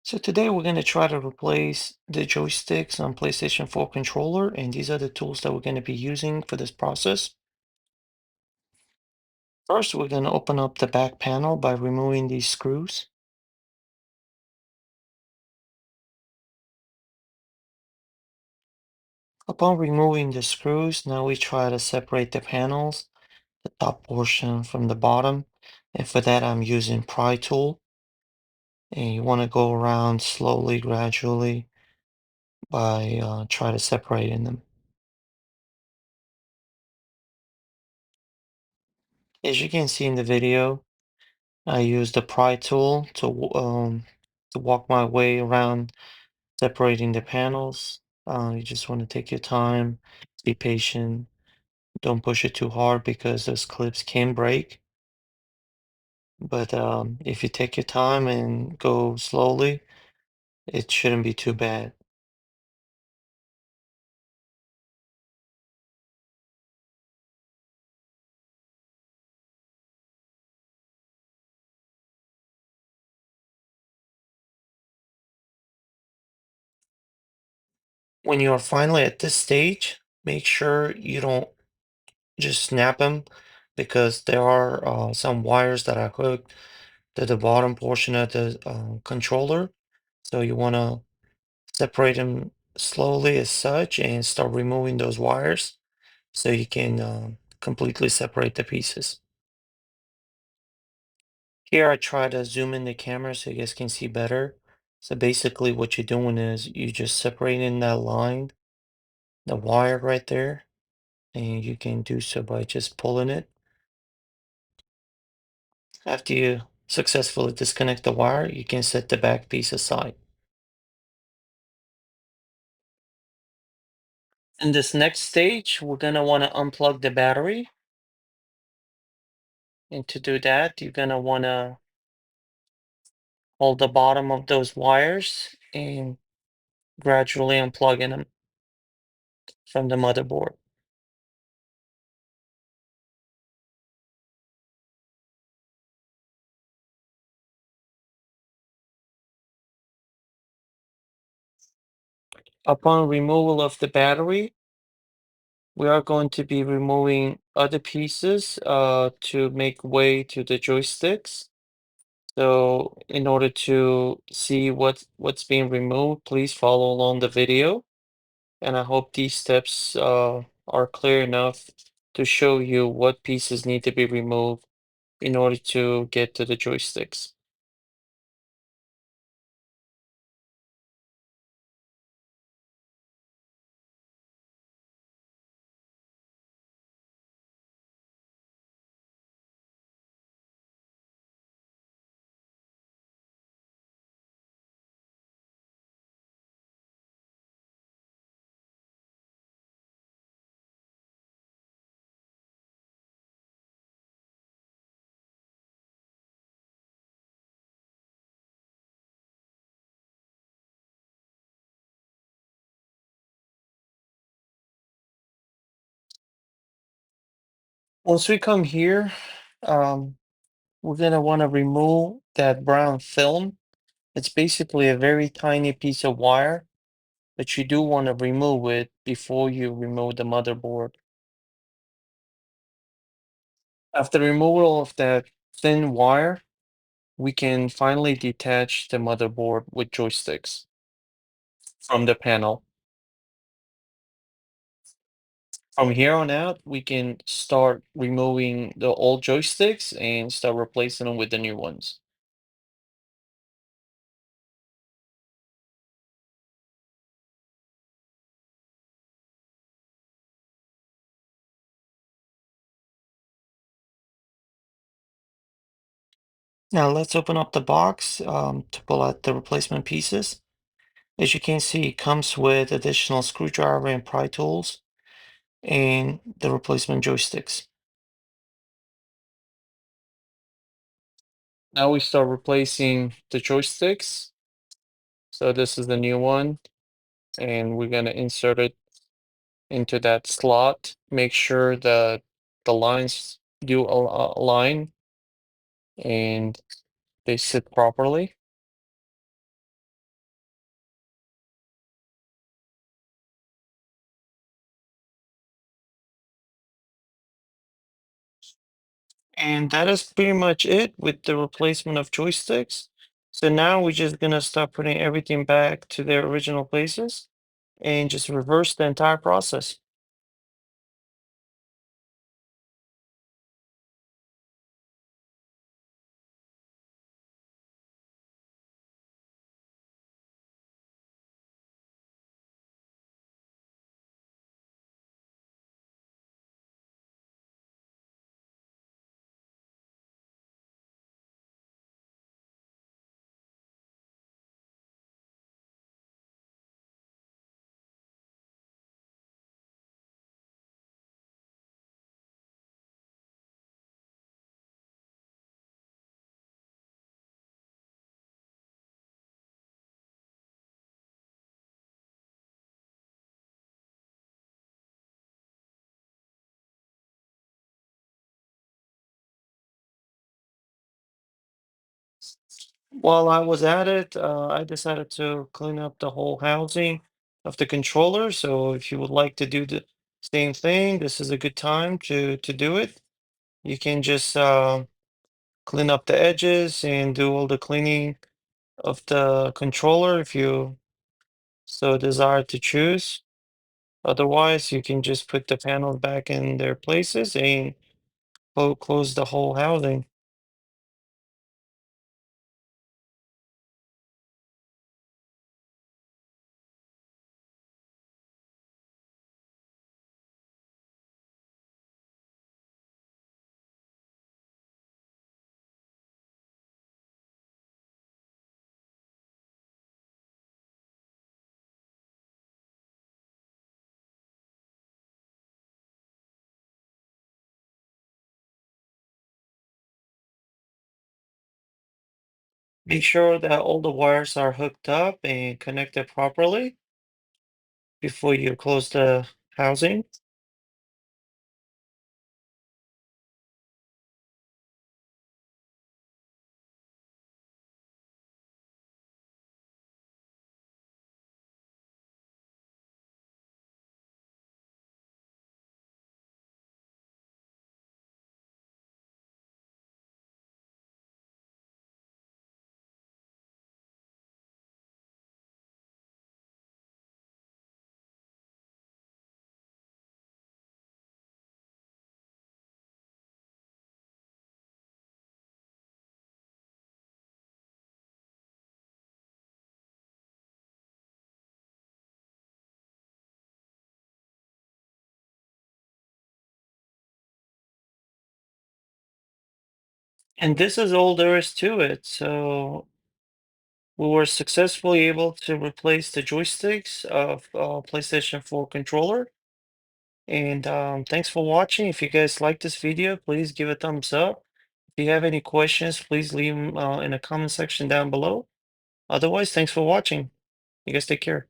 So today we're going to try to replace the joysticks on PlayStation 4 controller, and these are the tools that we're going to be using for this process. First, we're going to open up the back panel by removing these screws. Upon removing the screws, now we try to separate the panels, the top portion from the bottom. And for that, I'm using pry tool. And you want to go around slowly, gradually by try to separating them. As you can see in the video, I use the pry tool to walk my way around separating the panels. You just want to take your time, be patient. Don't push it too hard because those clips can break. But if you take your time and go slowly, it shouldn't be too bad. When you're finally at this stage, make sure you don't just snap them because there are some wires that are hooked to the bottom portion of the controller. So you want to separate them slowly as such and start removing those wires so you can completely separate the pieces. Here I try to zoom in the camera so you guys can see better. So basically what you're doing is you just separating that line, the wire right there, and you can do so by just pulling it. After you successfully disconnect the wire, you can set the back piece aside. In this next stage, we're gonna want to unplug the battery. And to do that, you're gonna want to hold the bottom of those wires and gradually unplugging them from the motherboard. Upon removal of the battery, we are going to be removing other pieces to make way to the joysticks. So in order to see what's being removed, please follow along the video. And I hope these steps are clear enough to show you what pieces need to be removed in order to get to the joysticks. Once we come here, um, we're gonna want to remove that brown film. It's basically a very tiny piece of wire, but you do want to remove it before you remove the motherboard. After removal of that thin wire, we can finally detach the motherboard with joysticks from the panel. From here on out, we can start removing the old joysticks and start replacing them with the new ones. Now let's open up the box to pull out the replacement pieces. As you can see, it comes with additional screwdriver and pry tools and the replacement joysticks. Now we start replacing the joysticks. So this is the new one, and we're gonna insert it into that slot. Make sure that the lines do align and they sit properly. And that is pretty much it with the replacement of joysticks. So now we're just gonna start putting everything back to their original places and just reverse the entire process. While I was at it, I decided to clean up the whole housing of the controller. So if you would like to do the same thing, this is a good time to do it. You can just clean up the edges and do all the cleaning of the controller if you so desire to choose. Otherwise, you can just put the panels back in their places and close the whole housing. Make sure that all the wires are hooked up and connected properly before you close the housing. And this is all there is to it. So we were successfully able to replace the joysticks of PlayStation 4 controller. And thanks for watching. If you guys like this video, please give a thumbs up. If you have any questions, please leave them in the comment section down below. Otherwise, thanks for watching. You guys take care.